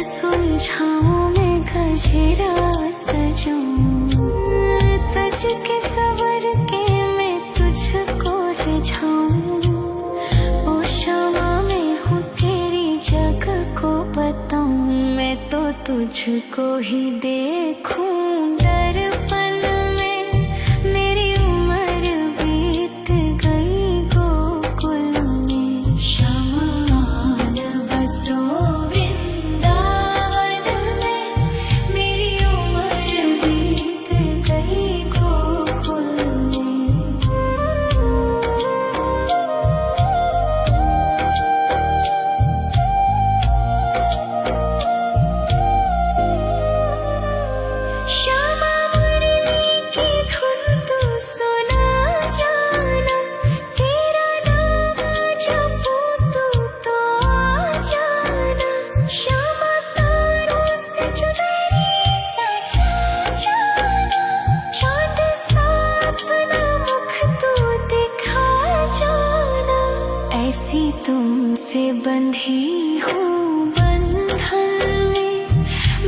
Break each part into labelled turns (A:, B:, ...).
A: सुलझाऊं मैं गजरा सजाऊं, सज के सवर के मैं तुझको रिझाऊं। ओ शमा मैं हूँ तेरी जग को बताऊं, मैं तो तुझको ही देखूं दर्पण में। मेरी उम्र बीत गई गोकुल में, शमान बसो ऐसी तुमसे बंधी हूँ बंधन में।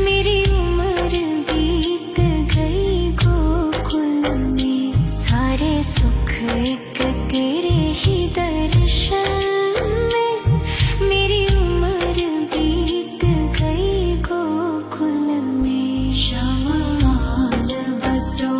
A: मेरी उम्र बीत गई गोकुल में, सारे सुख एक तेरे ही दर्शन में। मेरी उम्र बीत गई गोकुल में, शमान बसो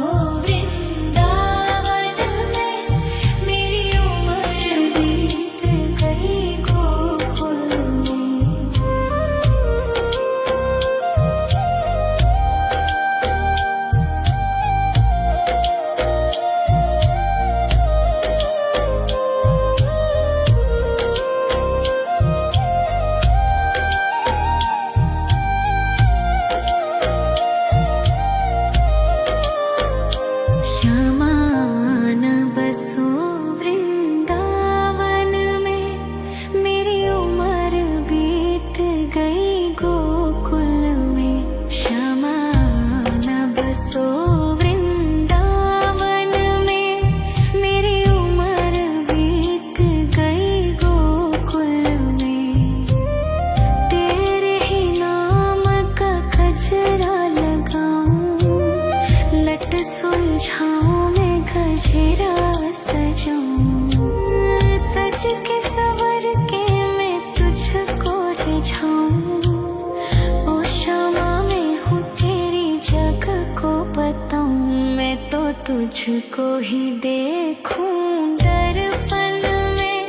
A: सुलझाऊं मैं गजरा सजाऊं, सज के सवर के मैं तुझको रिझाऊं। ओ शमा मैं हूँ तेरी जग को बताऊं, मैं तो तुझको ही देखूं दर्पण में।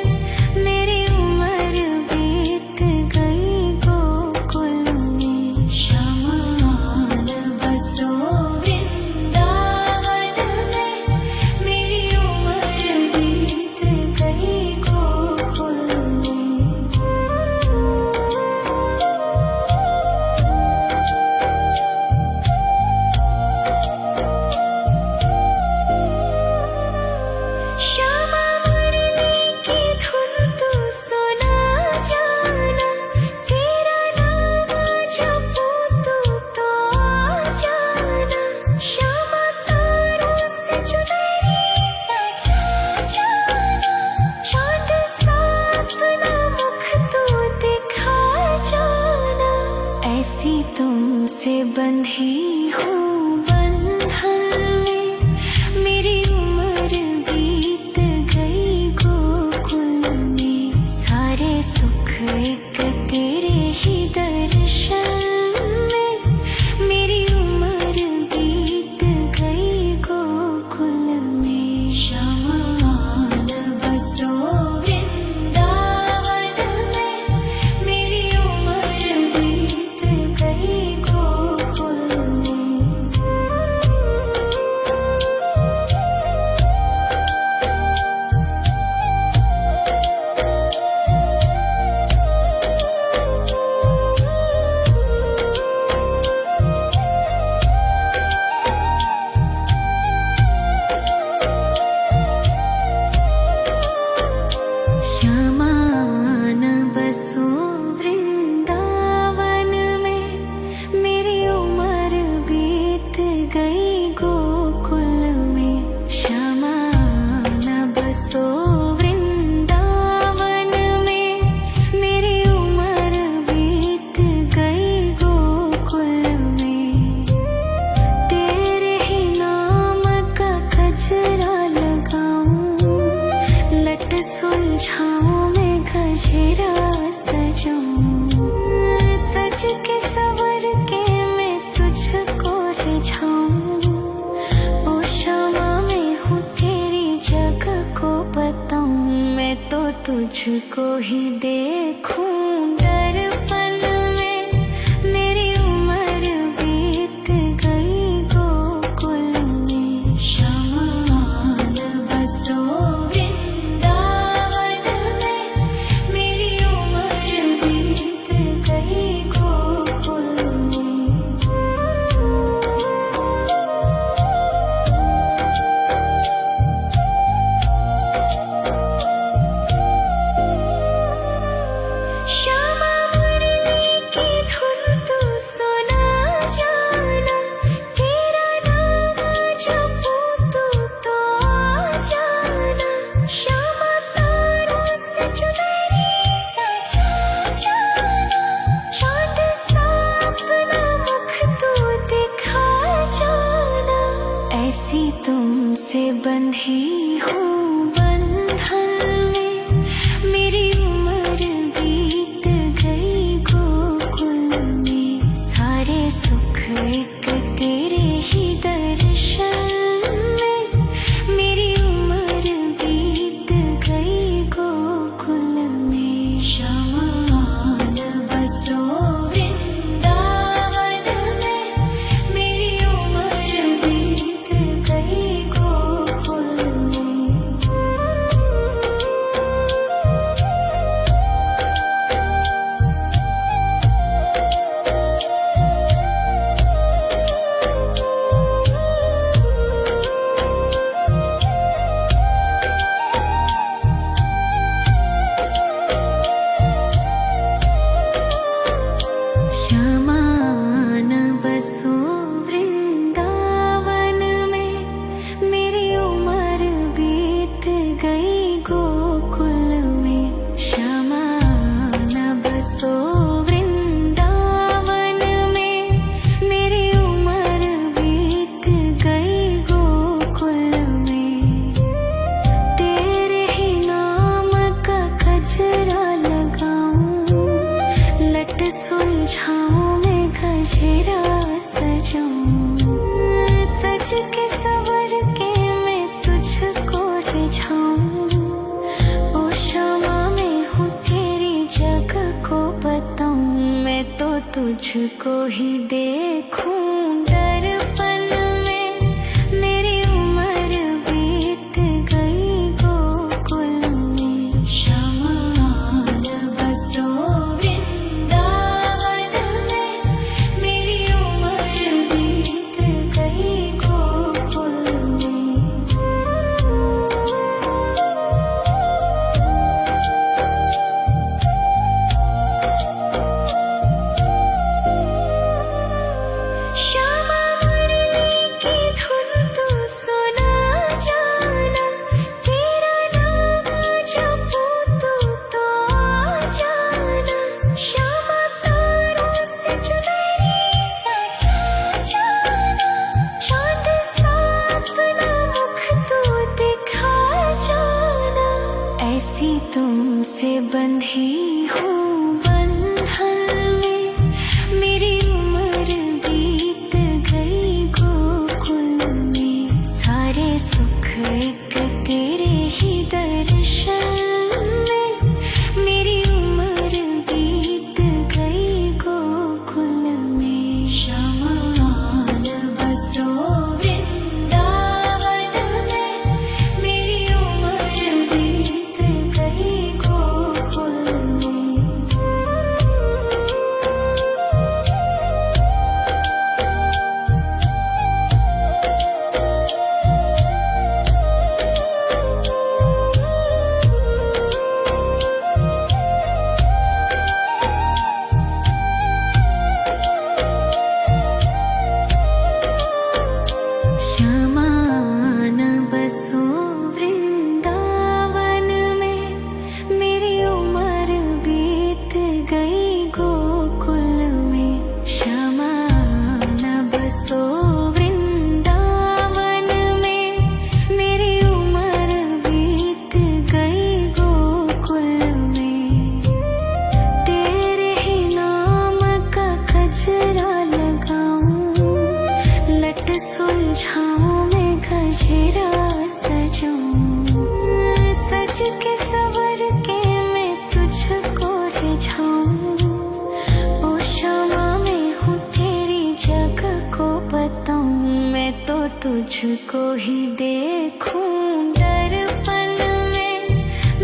A: मेरी उम्र बीत गई गोकुल में, शमान बसो ऐसी तुमसे बंधी हूँ बंधन में। मेरी उम्र बीत गई गोकुल में, सारे सुख एक तेरे ही दर्शन में। मेरी उम्र बीत गई गोकुल में। सुलझाऊं मैं गजरा सजाऊं, सज के सवर के मैं तुझको रिझाऊं। ओ शामा मैं हूँ तेरी जग को बताऊं, मैं तो तुझको ही देखूं दर्पण में। मेरी उम्र बीत गई गोकुल में, श्यामा आन बसो वृंदावन में। मेरी उम्र बीत गई गोकुल में। श्यामा मुरली की धुन तू सुना जाना, तेरा नाम जपूं तू तो आ जाना। श्यामा तारों से चुनरी सजा जाना, चांद सा अपना मुख तू दिखा जाना। ऐसी तुमसे बंधी हूँ बंधन में, मेरी उम्र बीत गई गोकुल में। सारे सुख एक तेरे ही दर्शन में, मेरी उम्र बीत गई गोकुल में। श्यामा आन बसो वृंदावन में, मेरी उम्र बीत गई गोकुल में। श्यामा आन बसो वृंदावन में, मेरी उम्र बीत गई गोकुल में। श्यामा आन बसो वृंदावन में, मेरी उम्र बीत गई गोकुल में। तेरे ही नाम का गजरा लगाऊं, लट सुलझाऊं मैं गजरा सजाऊं, सज के सवर के मैं तुझको रिझाऊं। ओ शामा मैं हूँ तेरी जग को बताऊं, मैं तो तुझको ही देखूं दर्पण में। मेरी उम्र बीत गई गोकुल में, श्यामा आन बसो वृंदावन में। मेरी उम्र बीत गई गोकुल में। श्यामा मुरली की धुन तू सुना जाना, तेरा नाम जपूं तू तो आ जाना। श्यामा तारों से चुनरी सजा जाना, चांद सा अपना मुख तू दिखा जाना। ऐसी तुमसे बंधी हूँ बंधन में, मेरी उम्र बीत गई गोकुल में। सारे सुख एक तेरे ही दर्शन में, मेरी उम्र बीत गई गोकुल में। श्यामा आन बसो वृंदावन में, मेरी उम्र बीत गई गोकुल में। सज के सवर के मैं तुझको रिझाऊं। ओ क्षमा मैं हूँ तेरी जग को बताऊं। मैं तो तुझको ही देखूं दर्पण में।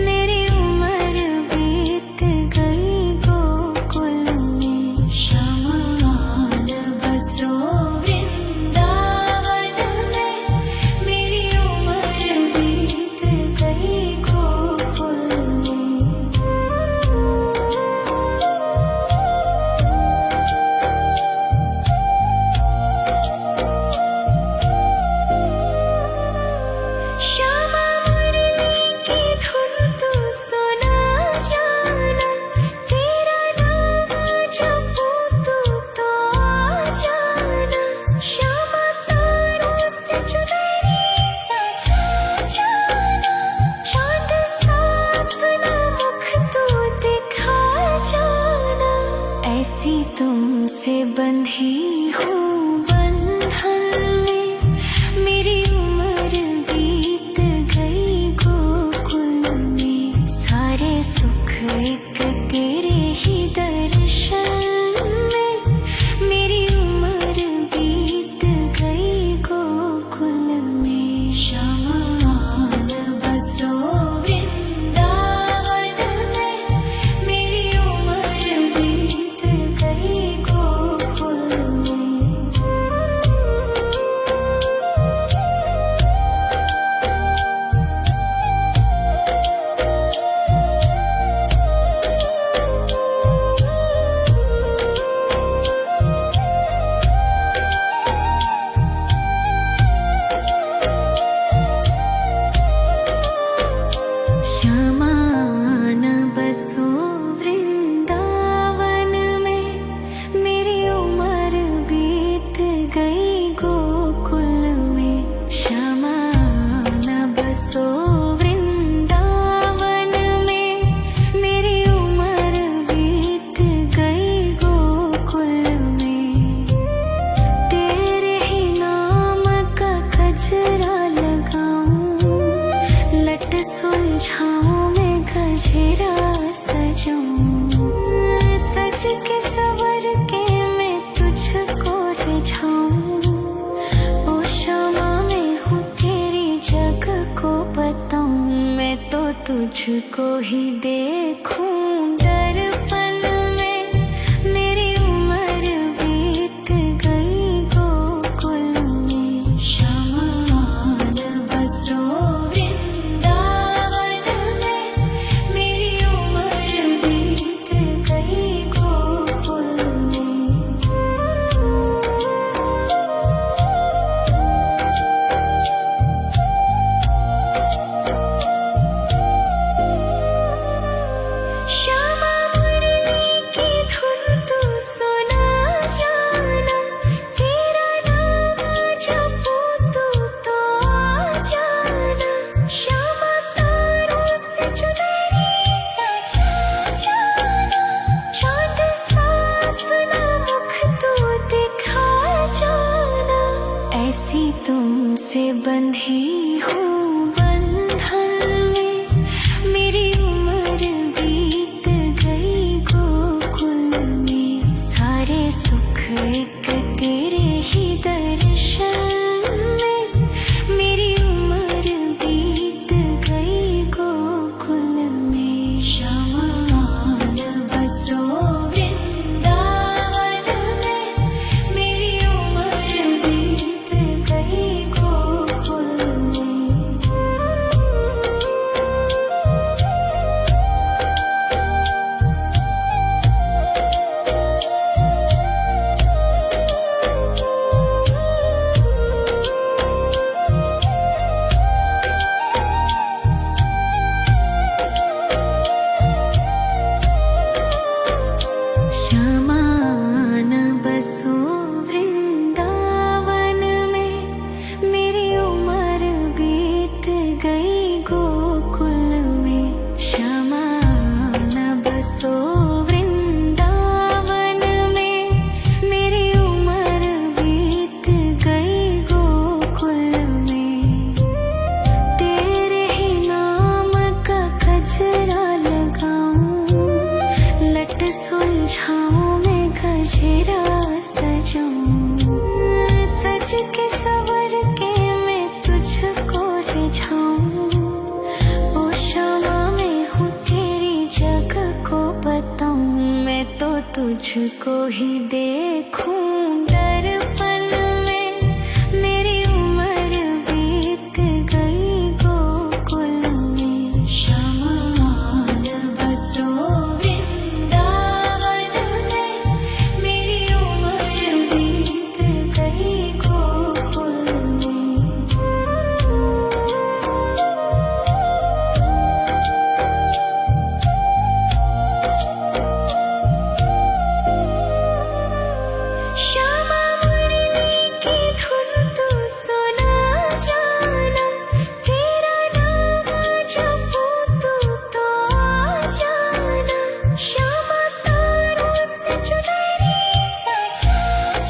A: मेरी उम्र बीत गई गोकुल में। श्यामान बसो वृंदावन में। मेरी उम्र बीत गई गोकुल में। श्यामा मुरली की धुन तू सुना जाना। तेरा नाम जपूं तू तो आ जाना। श्यामा तारों से चुनरी सजा जाना। चांद सा अपना मुख तू दिखा जाना। ऐसी तुमसे बंधी हूँ बंधन में। मेरी उम्र बीत गई गोकुल में। सारे सुख एक तेरे ही दर्शन में। मेरी उम्र बीत गई गोकुल में। श्यामान बसो वृंदावन में। मेरी उम्र बीत गई गोकुल में। श्यामान बसो वृंदावन में। मेरी उम्र बीत गई गोकुल में। श्यामान बसो वृंदावन में। मेरी उम्र बीत गई गोकुल में। तेरे ही नाम का गजरा लगाऊं। लट सुलझाऊं मैं गजरा सजाऊं। सज के सवर के मैं तुझको रिझाऊं। ओ क्षमा मैं हूँ तेरी जग को बताऊं। मैं तो तुझको ही देखूं दर्पण में। मेरी उम्र बीत गई गोकुल में। श्यामान बसो वृंदावन में। मेरी उम्र बीत गई गोकुल में। श्यामा मुरली की धुन तू सुना जाना। तेरा नाम जपूं तू तो आ जाना। श्यामा तारों से चुनरी सजा जाना। चांद सा अपना मुख तू दिखा जाना। ऐसी तुमसे बंधी हूँ बंधन में। मेरी उम्र बीत गई गोकुल में। सारे सुख एक तेरे ही दर्शन में। मेरी उम्र बीत गई गोकुल में। श्यामान बसो वृंदावन में। मेरी उम्र बीत गई गोकुल में। श्यामान बसो वृंदावन में। मेरी उम्र बीत गई गोकुल में। श्यामान बसो वृंदावन में। मेरी उम्र बीत गई गोकुल में। तेरे ही नाम का के सवर के मैं तुझको रिझाऊं। ओ क्षमा मैं हूँ तेरी जग को बताऊं। मैं तो तुझको ही देखूं दर्पण में। मेरी उम्र बीत गई गोकुल में। श्यामान बसो वृंदावन में। मेरी उम्र बीत गई गोकुल में। श्यामा मुरली की धुन तू सुना जाना। तेरा नाम जपूं तू तो आ जाना। श्यामा तारों से चुनरी सजा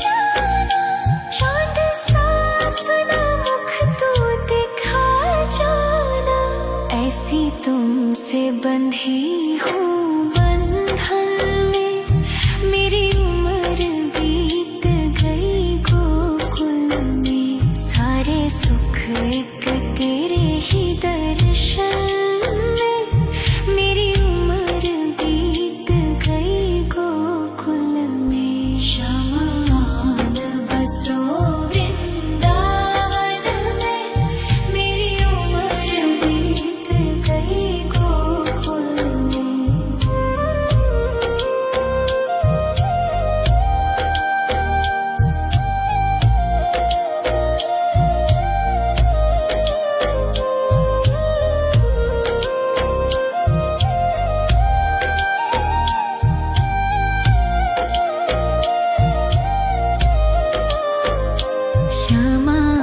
A: जाना। चांद सा अपना मुख तू दिखा जाना। ऐसी तुमसे बंधी हूँ बंधन में। मेरी उम्र बीत गई गोकुल में। सारे सुख एक तेरे ही दर्शन में। मेरी उम्र बीत गई गोकुल में। श्यामान बसो वृंदावन में। मेरी उम्र बीत गई गोकुल में।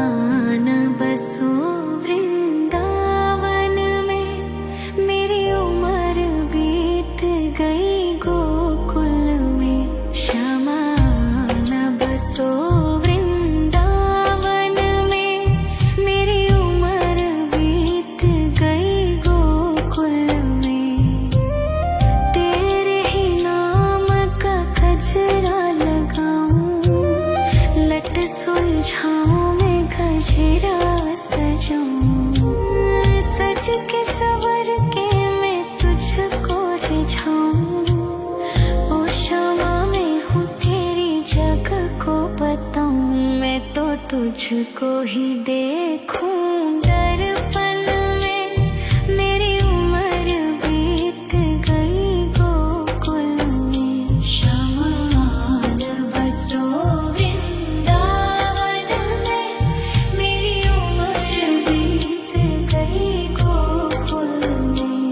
A: श्यामान बसो वृंदावन में। मेरी उम्र बीत गई गोकुल में। श्यामान बसो वृंदावन में। मेरी उम्र बीत गई गोकुल में। तेरे ही नाम का गजरा लगाऊं। लट सुलझाऊं मैं गजरा सजाऊं। सज के सवर के मैं तुझको रिझाऊं। ओ क्षमा मैं हूँ तेरी जग को बताऊं। मैं तो तुझको ही देखूं दर्पण में। मेरी उम्र बीत गई गोकुल में। श्यामान बसो वृंदावन में। मेरी उम्र बीत गई गोकुल में।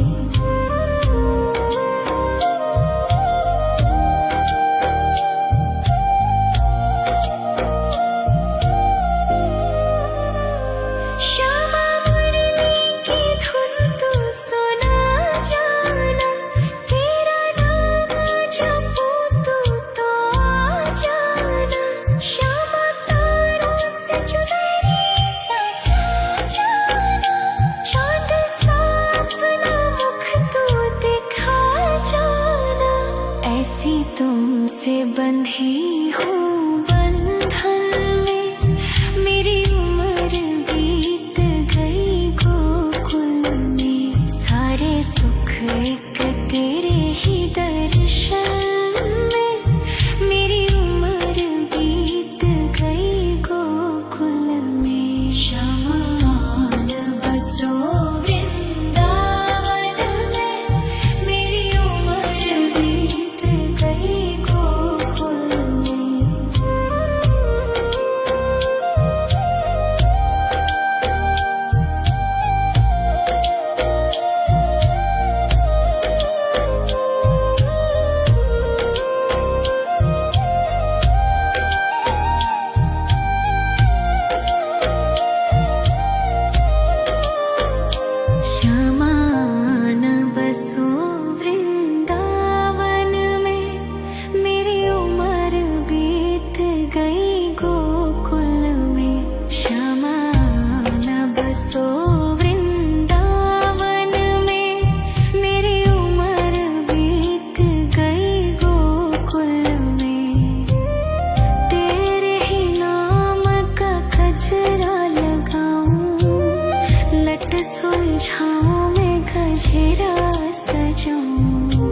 A: लट सुलझाऊं मैं गजरा सजाऊं,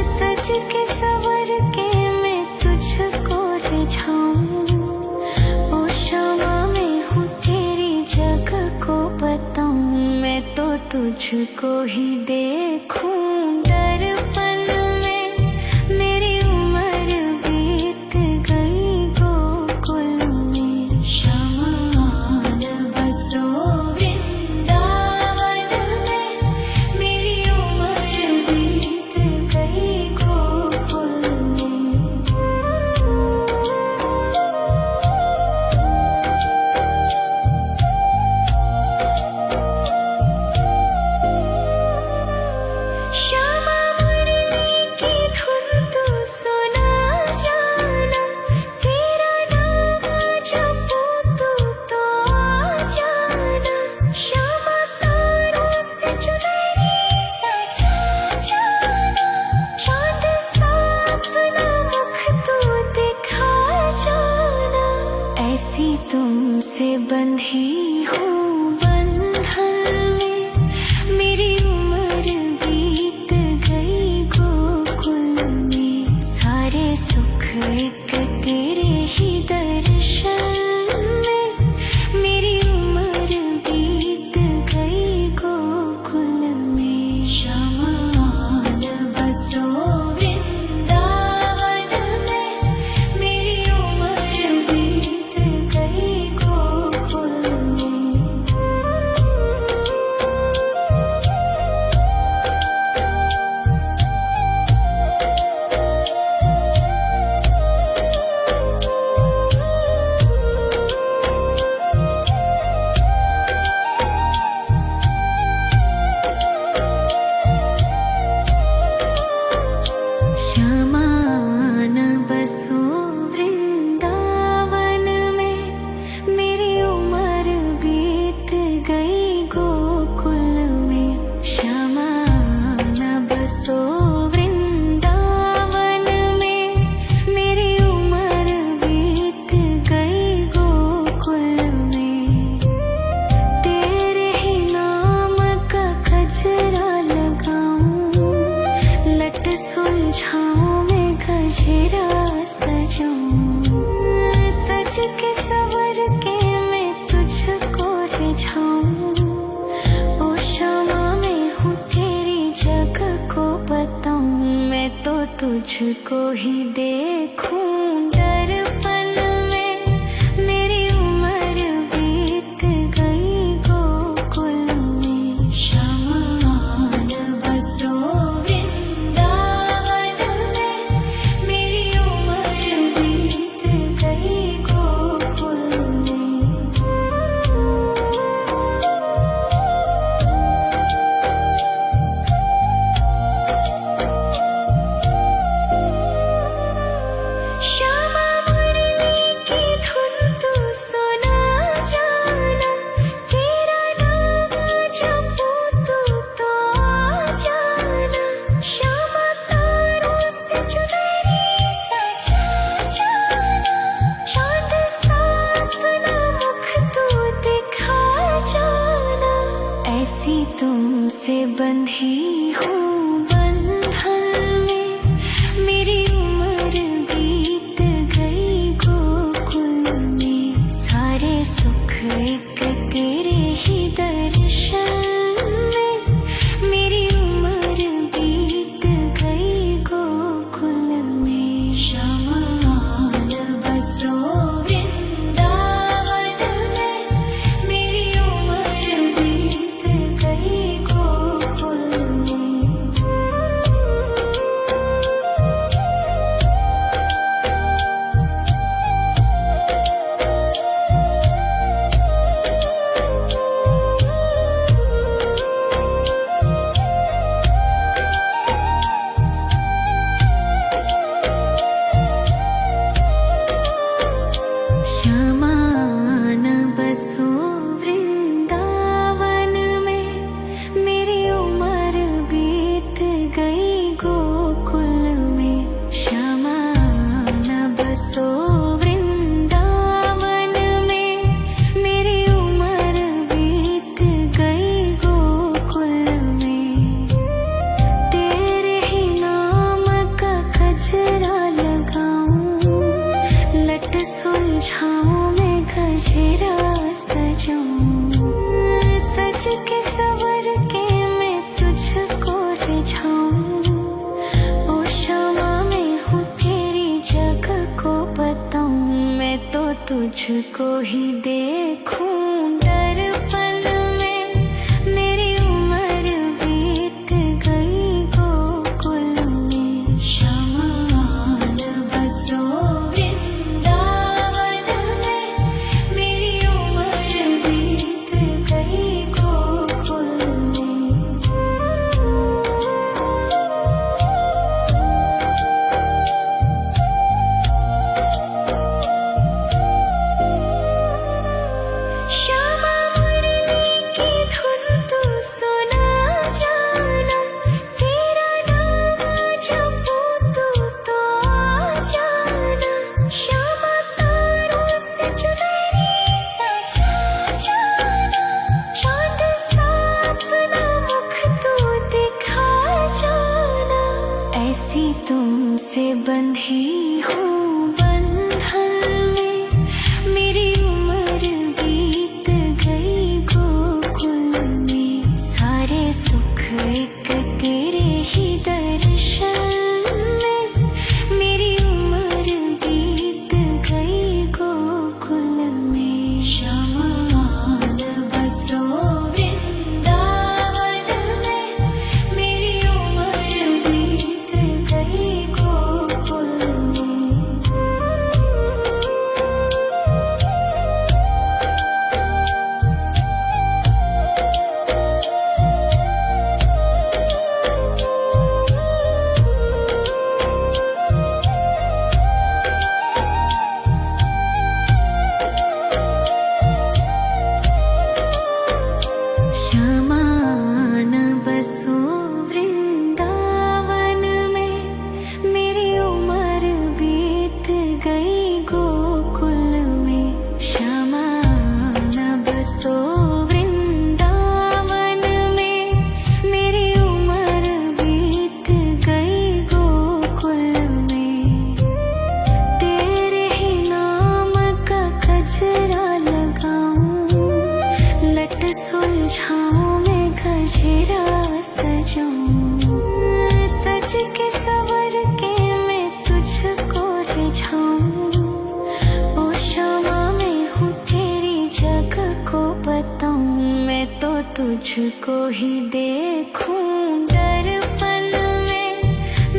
A: सज के सवर के मैं तुझको रिझाऊं। ओ शामा मैं हूँ तेरी जग को बताऊं, मैं तो तुझको ही देखूं दर्पण में। मेरी उम्र बीत गई गोकुल में, श्यामा आन बसो वृंदावन में। मेरी उम्र बीत गई गोकुल में। श्यामा मुरली की धुन तू सुना जाना, तेरा नाम जपूं तू तो आ जाना। श्यामा तारों से चुनरी सजा जाना, चांद सा अपना मुख तू दिखा जाना। ऐसी तुमसे बंधी हूँ बंधन में, मेरी उम्र बीत गई गोकुल में। सारे सुख एक तेरे ही दर्शन में, मेरी उम्र बीत गई गोकुल में। श्यामा आन बसो वृंदावन में, मेरी उम्र बीत गई गोकुल में। श्यामा आन बसो वृंदावन में, मेरी उम्र बीत गई गोकुल में। श्यामा आन बसो वृंदावन में, मेरी उम्र बीत गई गोकुल में। तेरे ही नाम का गजरा लगाऊं, लट सुलझाऊं मैं गजरा सजाऊं, सज के सवर के मैं तुझको रिझाऊं। ओ शामा मैं हूँ तेरी जग को बताऊं, मैं तो तुझको ही देखूं दर्पण में। मेरी उम्र बीत गई गोकुल में, श्यामा आन बसो वृंदावन में। मेरी उम्र बीत गई गोकुल में। श्यामा मुरली की धुन तू सुना जाना, तेरा नाम जपूं तू तो आ जाना। श्यामा तारों से चुनरी सजा जाना, चांद सा अपना मुख तू दिखा जाना। ऐसी तुमसे बंधी हूँ बंधन में, मेरी उम्र बीत गई गोकुल में। सारे सुख एक तेरे ही दर्शन में, मेरी उम्र बीत गई गोकुल में। श्यामा आन बसो वृंदावन में, मेरी उम्र बीत गई गोकुल में। तुझको ही देखूं दर्पण में। मेरी उम्र बीत गई गोकुल में। शमान बसो वृंदावन में। मेरी उम्र बीत गई गोकुल में। श्यामा मुरली की धुन तू सुना जाना। तेरा नाम जपूं तू तो आ जाना। श्यामा तारों से चुनरी सजा जाना। चांद सा अपना मुख तू दिखा जाना। ऐसी तुमसे बंधी हूँ बंधन में। मेरी उम्र बीत गई गोकुल में। सारे सुख एक तेरे ही दर्शन में। मेरी उम्र बीत गई गोकुल में। शमान बसो वृंदावन में। मेरी उम्र बीत गई गोकुल में। शमान बसो वृंदावन में। मेरी उम्र बीत गई गोकुल में। शमान बसो वृंदावन में। मेरी उम्र बीत गई गोकुल में। तेरे ही नाम का गजरा लगाऊं। लट सुलझाऊं मैं गजरा सजाऊं। सज के सवर के मैं तुझको रिझाऊं। ओ श्यामा मैं हूँ तेरी जग को बताऊं। मैं तो तुझको ही देखूं दर्पण में।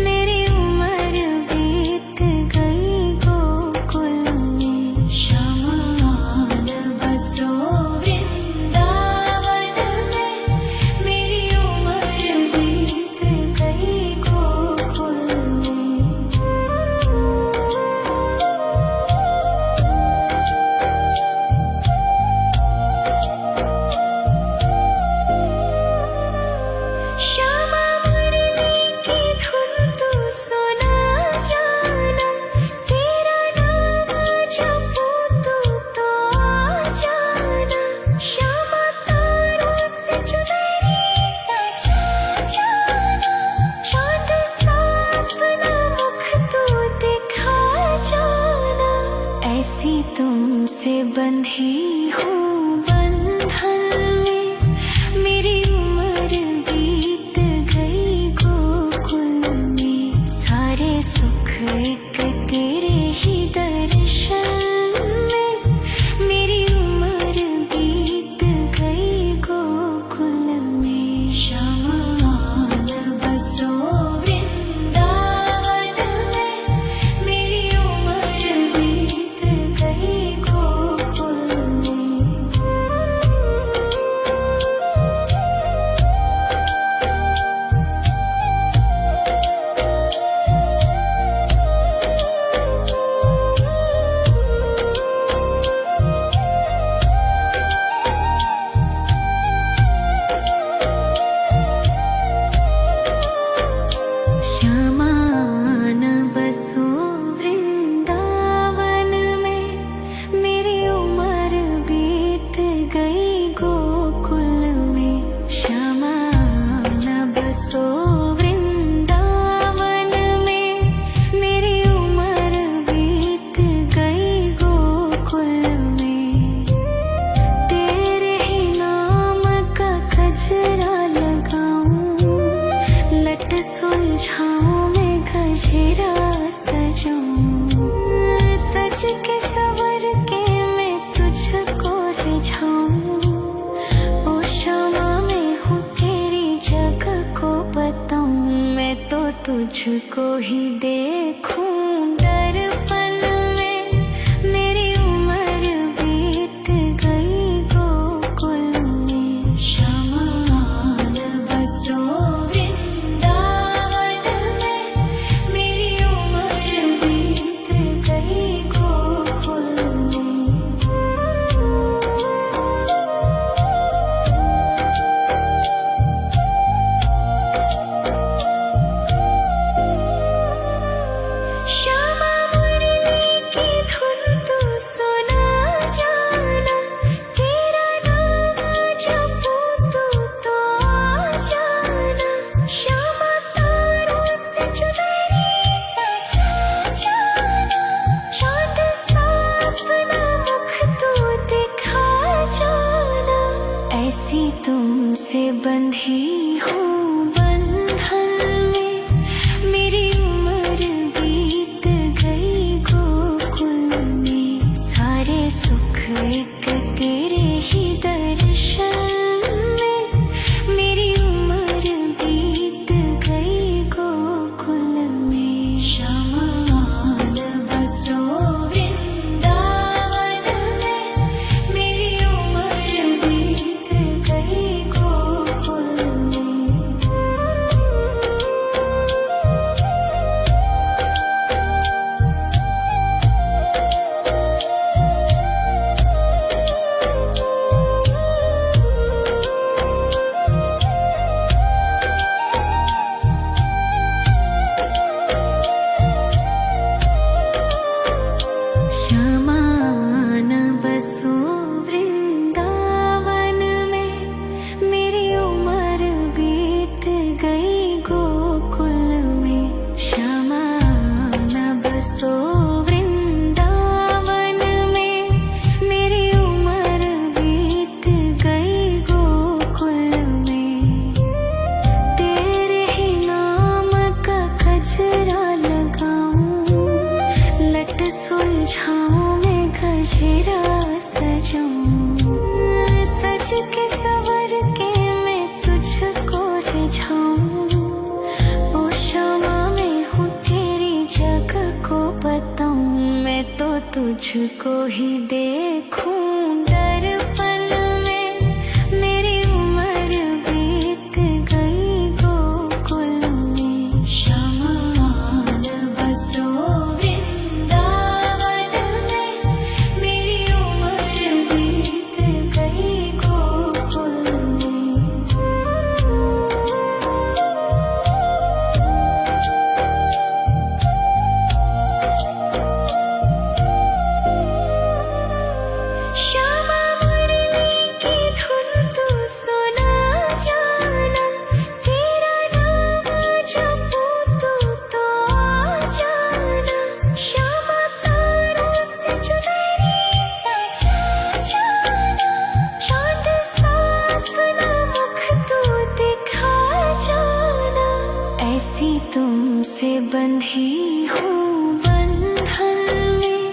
A: मेरी उम्र बीत गई गोकुल में। शमान बसो वृंदावन में। मेरी उम्र बीत गई गोकुल में। श्यामा मुरली तुझको ही देखूं दर्पण में, मेरी उम्र बीत गई गोकुल में। शमान बसो वृंदावन में, मेरी उम्र बीत गई गोकुल में। श्यामा मुरली की धुन तू सुना जाना, तेरा नाम जपूं तो आ जाना। श्यामा तारों से चुनरी सजा जाना, चाँद सा अपना मुख तू दिखा जाना। ऐसी तुमसे बंधी हूँ बंधन में, मेरी उम्र बीत गई गोकुल में। सारे सुख एक तेरे ही दर्शन में, मेरी उम्र बीत गई गोकुल में। शमान बसो वृंदावन में, मेरी उम्र बीत गई गोकुल में। शमान बसो वृंदावन में, मेरी उम्र बीत गई गोकुल में। शमान बसो वृंदावन में, मेरी उम्र बीत गई गोकुल में। तेरे ही नाम का गजरा लगाऊं, लट सुलझाऊं मैं गजरा सजाऊं। सज के सवर के मैं तुझको रिझाऊं। ओ श्यामा मैं हूँ तेरी जग को बताऊं, मैं तो तुझको ही देखूं दर्पण में, मेरी उम्र बीत गई गोकुल में। शमान बसो वृंदावन में, मेरी उम्र बीत गई गोकुल में। श्यामा मुरली की धुन तू सुना जाना, तेरा नाम जपूं तो आ जाना। श्यामा तारों से चुनरी सजा जाना, चाँद सा अपना मुख तू दिखा जाना। ऐसी तुमसे बंधी हूँ बंधन में,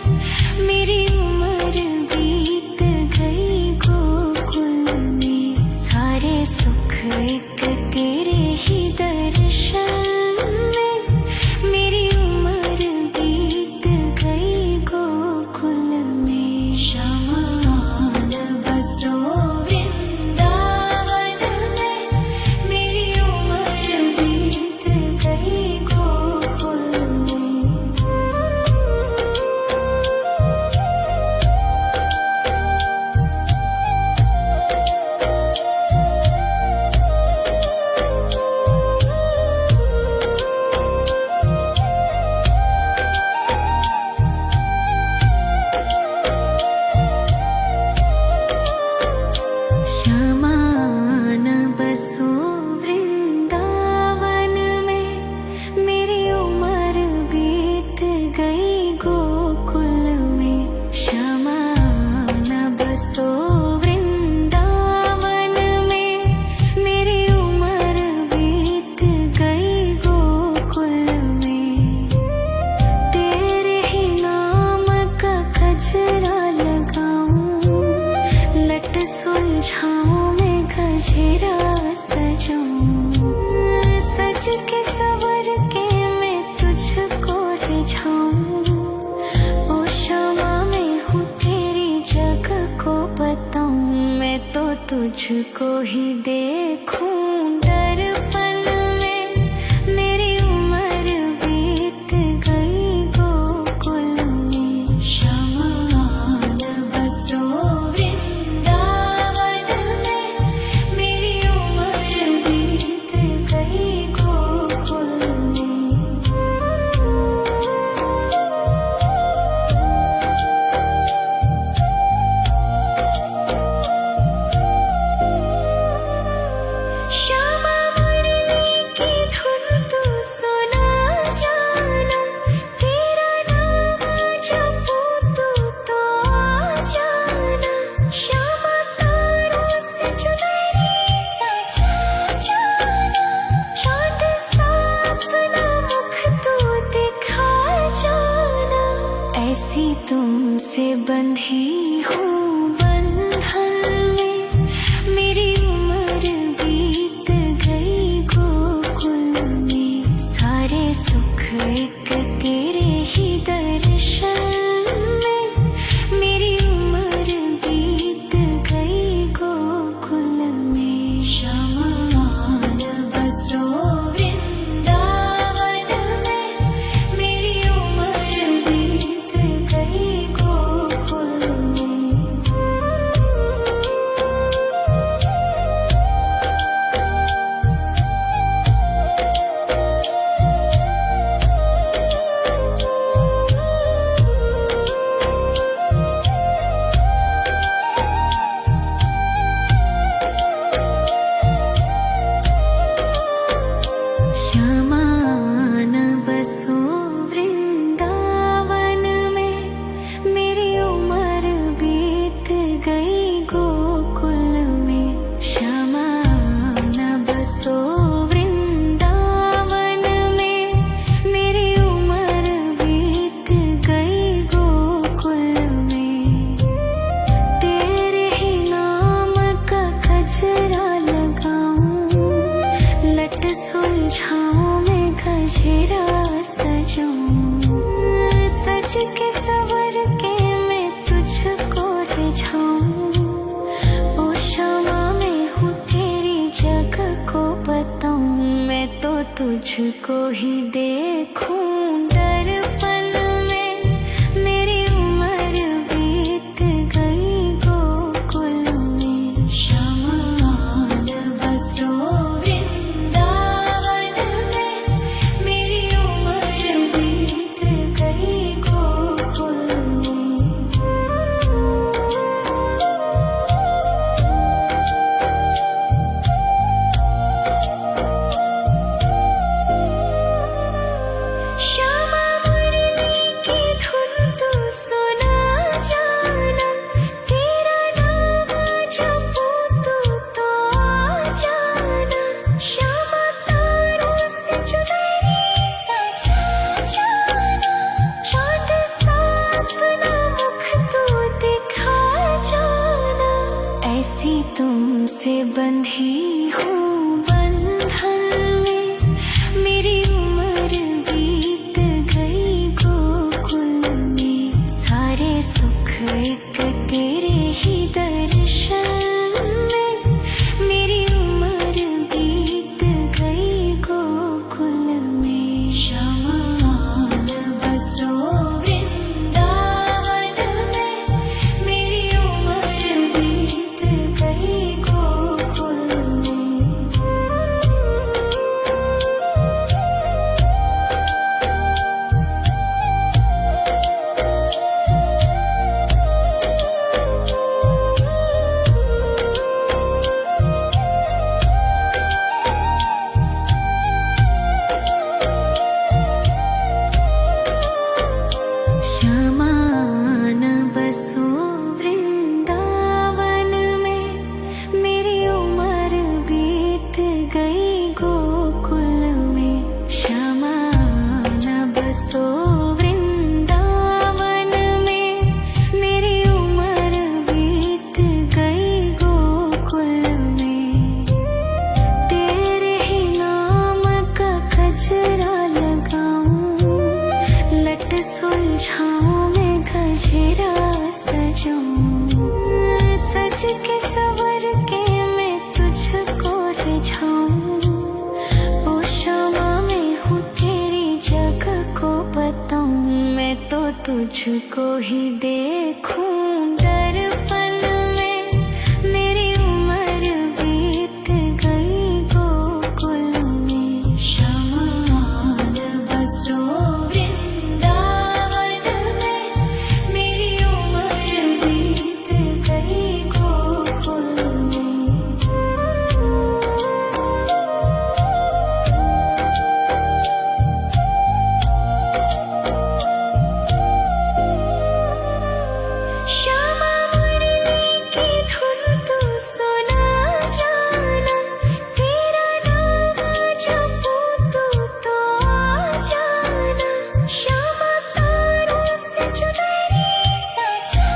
A: मेरी उम्र बीत गई गोकुल में। सारे सुख एक तेरे ही दर्शन में, मेरी उम्र बीत गई गोकुल में। शमान बसो वृंदावन में, मेरी उम्र बीत गई गोकुल में। तुझको ही देखूं दर्पण में। मेरी उम्र बीत गई गोकुल में। शमान बसो वृंदावन में। मेरी उम्र बीत गई गोकुल में। श्यामा मुरली की धुन तू सुना जाना। तेरा नाम जपूं तो आ जाना। श्यामा तारों से चुनरी सजा जाना। चांद सा अपना मुख तू दिखा जाना। ऐसी तुमसे बंधी हूँ बंधन में। मेरी उम्र बीत गई गोकुल में। सारे सुख एक तेरे ही दर्शन में। मेरी उम्र बीत गई गोकुल में। शमान बसो वृंदावन में। मेरी उम्र बीत गई गोकुल में। श्यामान बसो वृंदावन में। मेरी उम्र बीत गई गोकुल में। श्यामान बसो वृंदावन में। मेरी उम्र बीत गई गोकुल में। तेरे ही नाम का गजरा लगाऊं। लट सुलझाऊं मैं गजरा सजाऊं। सज के सवर के मैं तुझको रिझाऊं। ओ श्यामा मैं हूँ तेरी जग को बताऊं। मैं तो तुझको ही देखूं दर्पण में। मेरी उम्र बीत गई गोकुल में। शमान बसो वृंदावन में। मेरी उम्र बीत गई गोकुल में। श्यामा मुरली की धुन तू सुना जाना। तेरा नाम जपूं तो आ जाना। श्यामा तारों से चुनरी सजा जाना। चांद सा अपना मुख तू दिखा जाना। ऐसी तुमसे बंधी हूँ बंधन में। मेरी उम्र बीत गई गोकुल में। सारे सुख एक तेरे ही दर्शन में। मेरी उम्र बीत गई गोकुल में। शमान बसो वृंदावन में। मेरी उम्र बीत गई गोकुल में। श्यामान बसो वृंदावन में। मेरी उम्र बीत गई गोकुल में। श्यामान बसो वृंदावन में। मेरी उम्र बीत गई गोकुल में। तेरे ही नाम का गजरा लगाऊं। लट सुलझाऊं मैं गजरा सजाऊं। सज के सवर के रिझाऊं। ओ शमा मैं हूँ तेरी जग को बताऊं, मैं तो तुझको ही देखूं दर्पण में। मेरी उम्र बीत गई गोकुल में, शमान बसो वृंदावन में। मेरी उम्र बीत गई गोकुल में। श्यामा मुरली की धुन तू सुना जाना, तेरा नाम जपूं तो आ जाना। श्यामा तारों से चुनरी सजा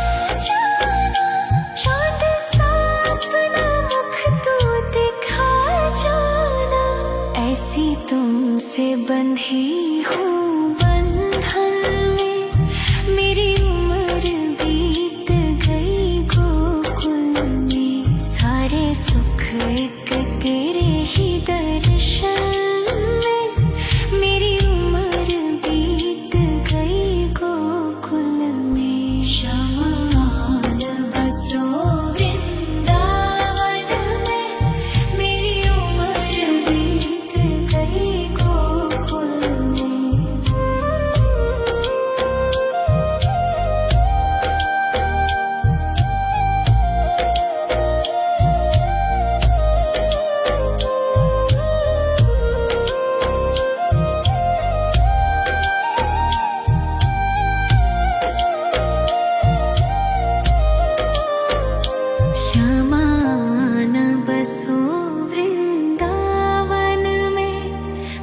A: जाना, चाँद सा अपना मुख तू दिखा जाना। ऐसी तुमसे बंधी हूँ बंधन में, मेरी उम्र बीत गई गोकुल में। सारे सुख एक तेरे ही दर्शन में, मेरी उम्र बीत गई गोकुल में। शमान बसो वृंदावन में, मेरी उम्र बीत गई गोकुल में। शमान बसो वृंदावन में,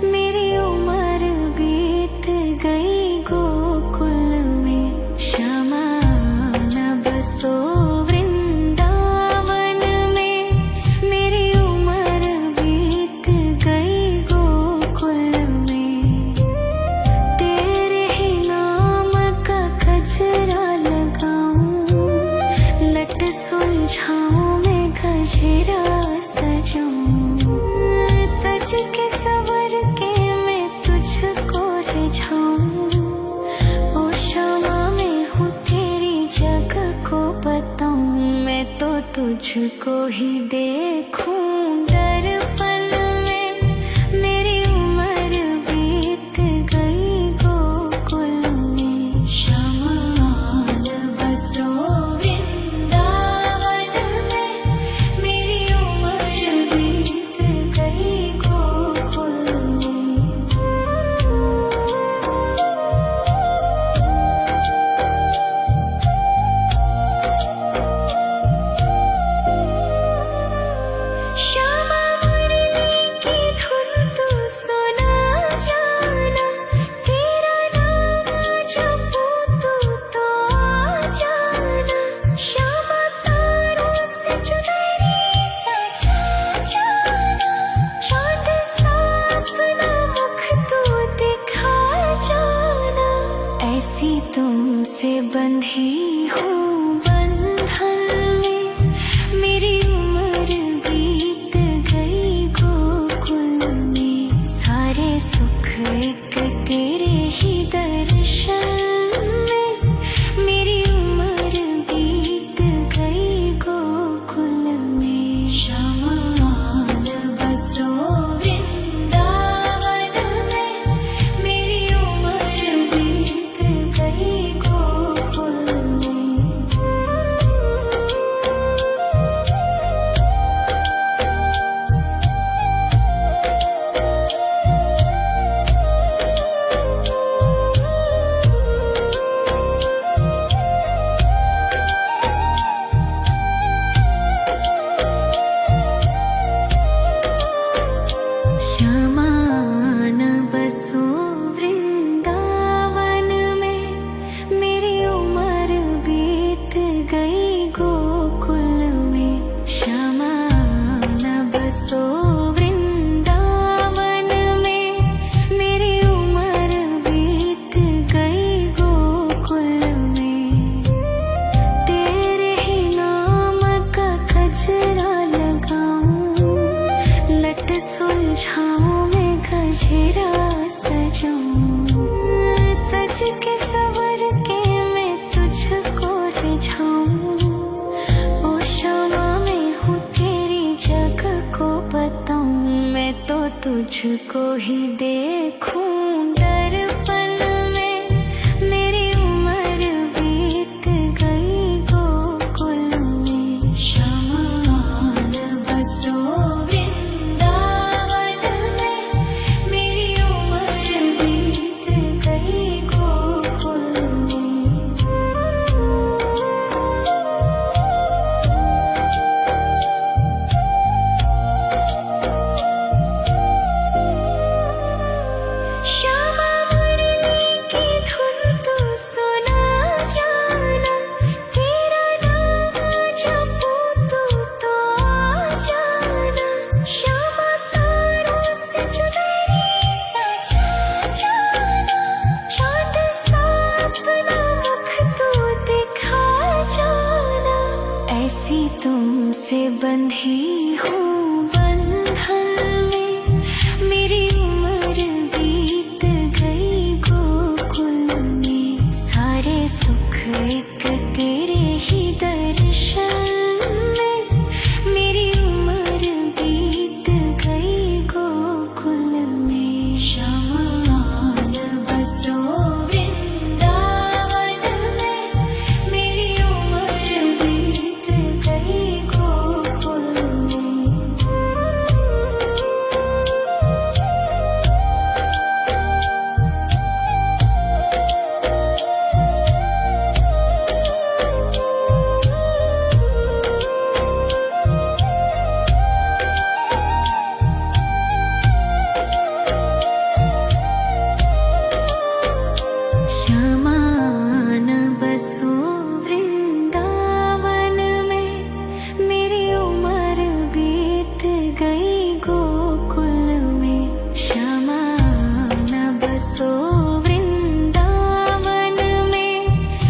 A: मेरी उम्र बीत गई गोकुल में। शमान बसो वृंदावन में, मेरी उम्र बीत गई गोकुल में। तेरे ही नाम का गजरा लगाऊं, लट सुलझाऊं मैं गजरा सजाऊं। सज के सवर के मैं तुझको रिझाऊं। ओ शमा मैं हूँ तेरी जग को बताऊं, मैं तो तुझको ही देखूं दर्पण में। मेरी उम्र बीत गई गोकुल में। शमान बसो वृंदावन में, मेरी उम्र बीत गई गोकुल में। श्यामा मुरली की धुन तू सुना जाना, तेरा नाम जपूं तो आ जाना। श्यामा तारों से चुनरी सजा जाना, चाँद सा अपना मुख तू दिखा जाना। ऐसी तुमसे बंधी हूँ बंधन में, मेरी उम्र बीत गई गोकुल में। सारे सुख एक तेरे ही दर्शन में, मेरी उम्र बीत गई गोकुल में। शमान बसो वृंदावन में, मेरी उम्र बीत गई गोकुल में। लट सुलझाऊं मैं गजरा सजाऊं, सज के सवर के मैं तुझको रिझाऊं। ओ शमा मैं हूँ तेरी जग को बताऊं, मैं तो तुझको ही देखूं दर्पण में। मेरी उम्र बीत गई गोकुल में, शमान बसो वृंदावन में। मेरी उम्र बीत गई गोकुल में। श्यामा मुरली की धुन तू सुना जाना, तेरा नाम जपूं तो आ जाना। श्यामा तारों से चुनरी सजा जाना, चाँद सा अपना मुख तू दिखा जाना। ऐसी तुमसे बंधी हूँ बंधन में, मेरी उम्र बीत गई गोकुल में। सारे सुख एक तेरे ही दर्शन में, मेरी उम्र बीत गई गोकुल में। शमान बसो वृंदावन में, मेरी उम्र बीत गई गोकुल में। शमान बसो वृंदावन में, मेरी उम्र बीत गई गोकुल में। शमान बसो वृंदावन में,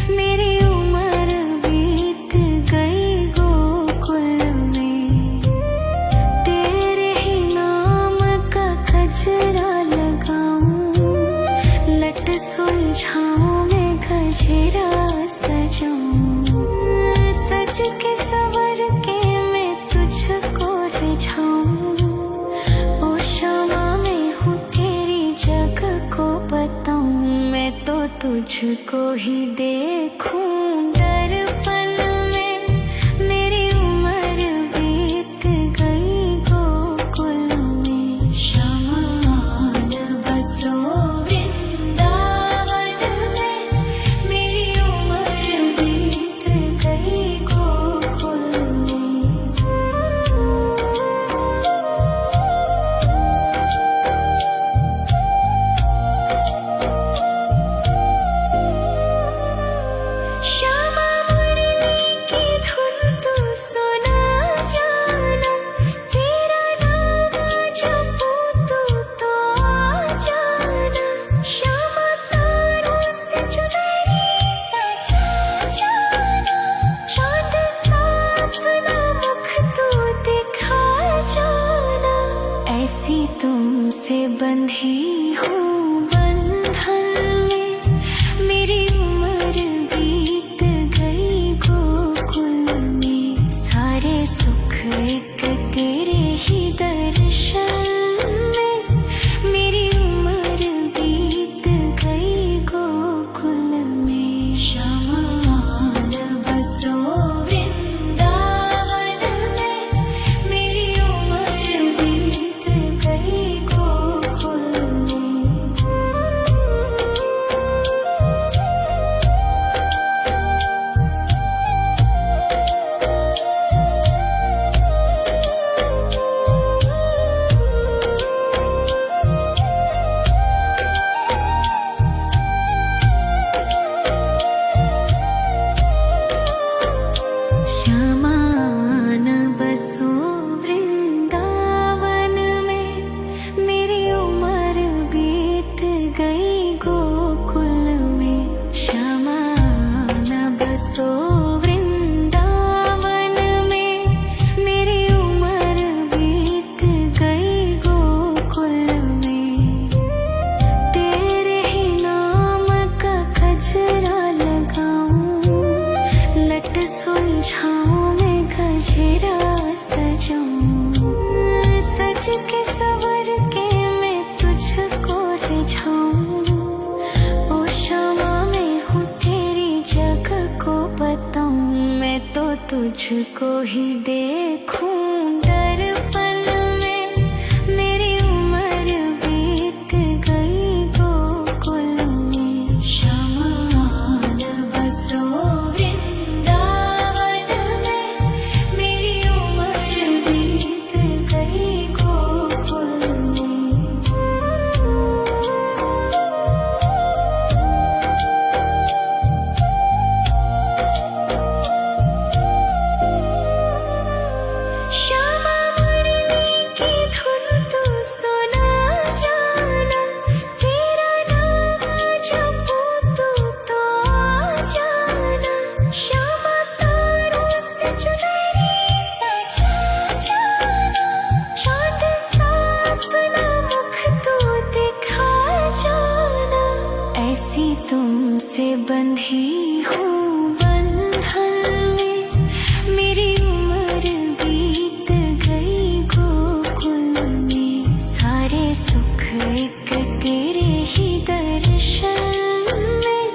A: मेरी उम्र बीत गई गोकुल में। तेरे ही नाम का गजरा लगाऊं, लट सुलझाऊं मैं गजरा सजाऊं। सज के सवर के मैं तुझको रिझाऊं। ओ शमा मैं हूँ तेरी जग को बताऊं, मैं तो तुझको ही देखूं दर्पण में। मेरी उम्र बीत गई गोकुल में। शमान बसो वृंदावन में, मेरी उम्र बीत गई गोकुल में। श्यामा मुरली की धुन तू सुना जाना, तेरा नाम जपूं तो आ जाना। श्यामा तारों से चुनरी सजा जाना, चाँद सा अपना मुख तू दिखा जाना। ऐसी तुमसे बंधी हूँ बंधन में, मेरी उम्र बीत गई गोकुल में। सारे सुख एक तेरे ही दर्शन में, मेरी उम्र बीत गई गोकुल में। शमान बसो वृंदावन में, मेरी उम्र बीत गई गोकुल में। सज के सवर के मैं तुझको रिझाऊं, ओ क्षमा मैं हूँ तेरी जग को बताऊं, मैं तो तुझको ही देखूं दर्पण में, मेरी उम्र बीत गई गोकुल में। श्यामान बसो वृंदावन में, मेरी उम्र बीत गई गोकुल में। श्यामा मुरली की धुन तू सुना जाना, तेरा नाम जपूं तू तो आ जाना। श्यामा तारों से चुनरी सजा जाना, चाँद सा अपना मुख तू दिखा जाना। ऐसी तुमसे बंधी हूँ बंधन में, मेरी उम्र बीत गई गोकुल में। सारे सुख एक तेरे ही दर्शन में,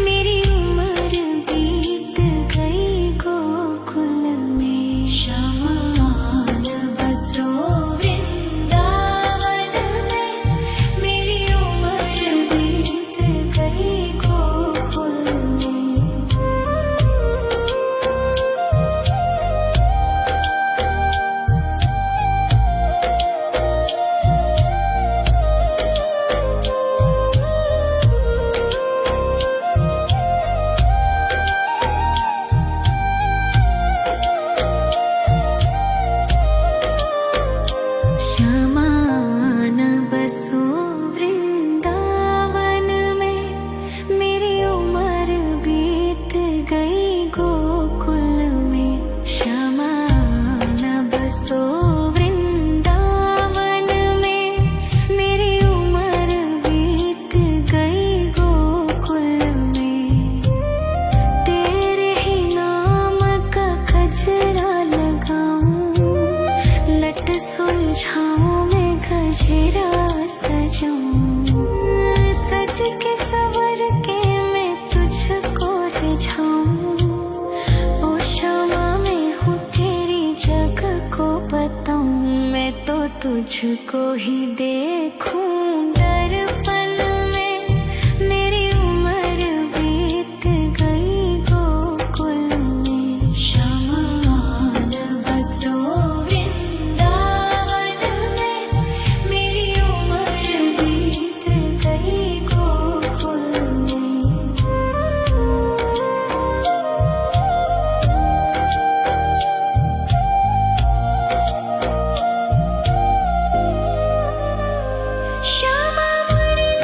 A: मेरी उम्र बीत गई गोकुल में। श्यामान बसो वृंदावन में, मेरी उम्र बीत गई गोकुल में। श्यामान बसो वृंदावन में, मेरी उम्र बीत गई गोकुल में। श्यामान बसो वृंदावन में, मेरी उम्र बीत गई गोकुल में। तेरे ही नाम का गजरा लगाऊं, लट सुलझाऊं मैं गजरा सजाऊं। सज के सवर के मैं तुझको रिझाऊं, ओ क्षमा मैं हूँ तेरी जग को बताऊं, मैं तो तुझको ही देखूं दर्पण में, मेरी उम्र बीत गई गोकुल में। श्यामान बसो वृंदावन में, मेरी उम्र बीत गई गोकुल में। श्यामा मुरली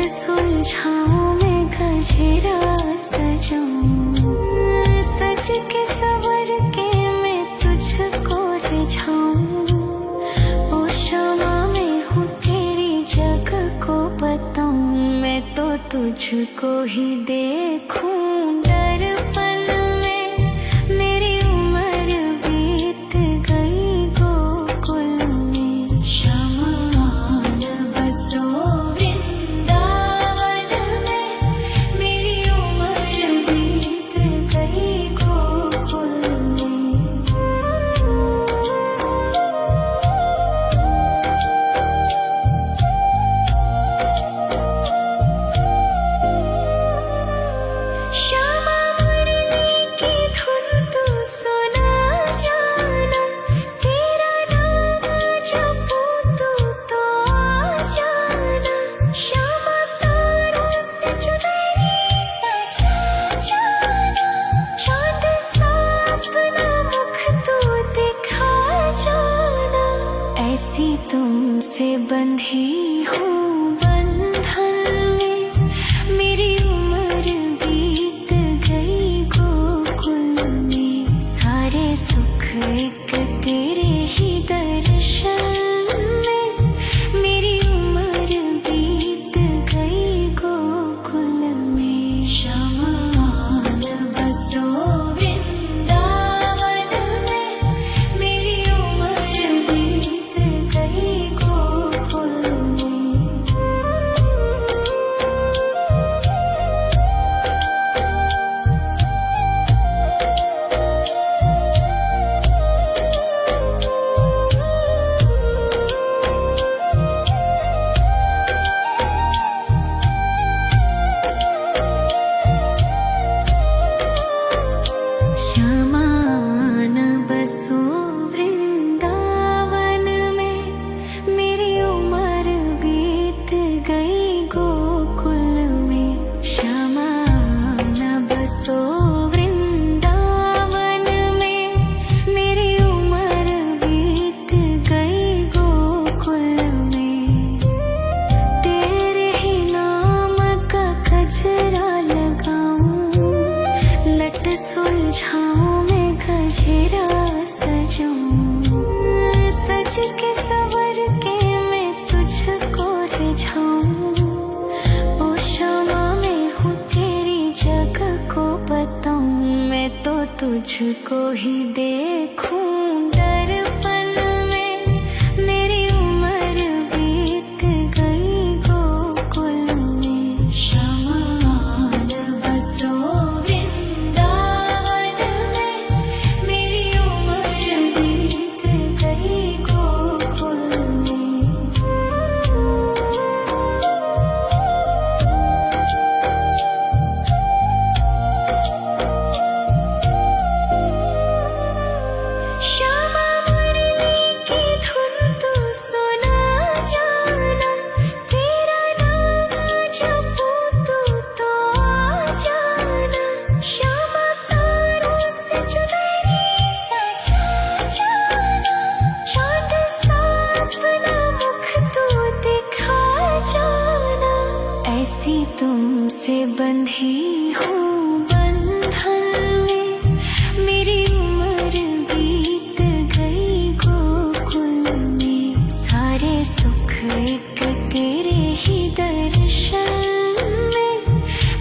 A: सुलझाऊं मैं गजरा सजाऊं, सज के सवर के मैं तुझको रिझाऊं। ओ शमा मैं हूँ तेरी जग को बताऊं, मैं तो तुझको ही देखूं। दर्पण में मेरी उम्र बीत गई गोकुल में, शमान बसो वृंदावन में। मेरी उम्र बीत गई गोकुल में। श्यामा मुरली की धुन तू सुना जाना, तेरा नाम जपूं तो आ जाना। श्यामा तारों से चुनरी सजा जाना, चाँद सा अपना मुख तू दिखा जाना। ऐसी तुमसे बंधी हूँ बंधन में, मेरी उम्र बीत गई गोकुल में। सारे सुख एक तेरे ही दर्शन में, मेरी उम्र बीत गई गोकुल में। शमान बसो वृंदावन में, मेरी उम्र बीत गई गोकुल में। शमान बसो वृंदावन में, मेरी उम्र बीत गई गोकुल में। शमान बसो वृंदावन में, मेरी उम्र बीत गई गोकुल में। तेरे ही नाम का गजरा लगाऊं, लट सुलझाऊं मैं गजरा सजाऊं। सज के सवर के मैं तुझको रिझाऊं। ओ शमा मैं हूँ तेरी जग को बताऊं, मैं तो तुझको ही देखूं। दर्पण में मेरी उम्र बीत गई गोकुल में। शमान बसो वृंदावन में, मेरी उम्र बीत गई गोकुल में। श्यामा मुरली की धुन तू सुना जाना, तेरा नाम जपूं तो आ जाना। श्यामा तारों से चुनरी सजा जाना, चाँद सा अपना मुख तू दिखा जाना। ऐसी तुमसे बंधी हूँ बंधन में, मेरी उम्र बीत गई गोकुल में। सारे सुख एक तेरे ही दर्शन में,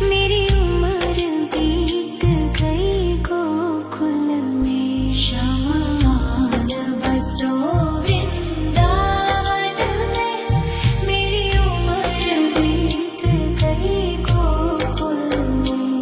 A: मेरी उम्र बीत गई गोकुल में। शमान बसो वृंदावन में, मेरी उम्र बीत गई गोकुल में।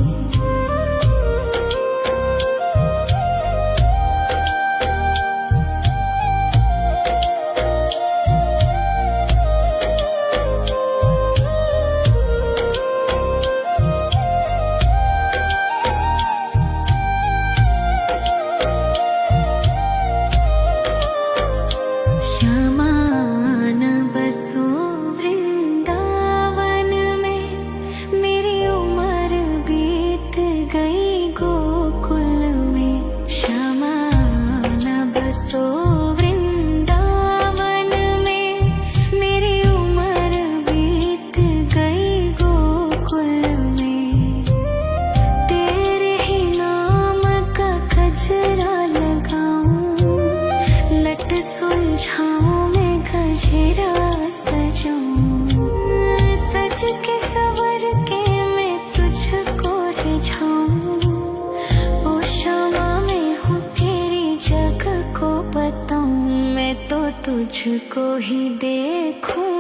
A: तुझको ही देखूं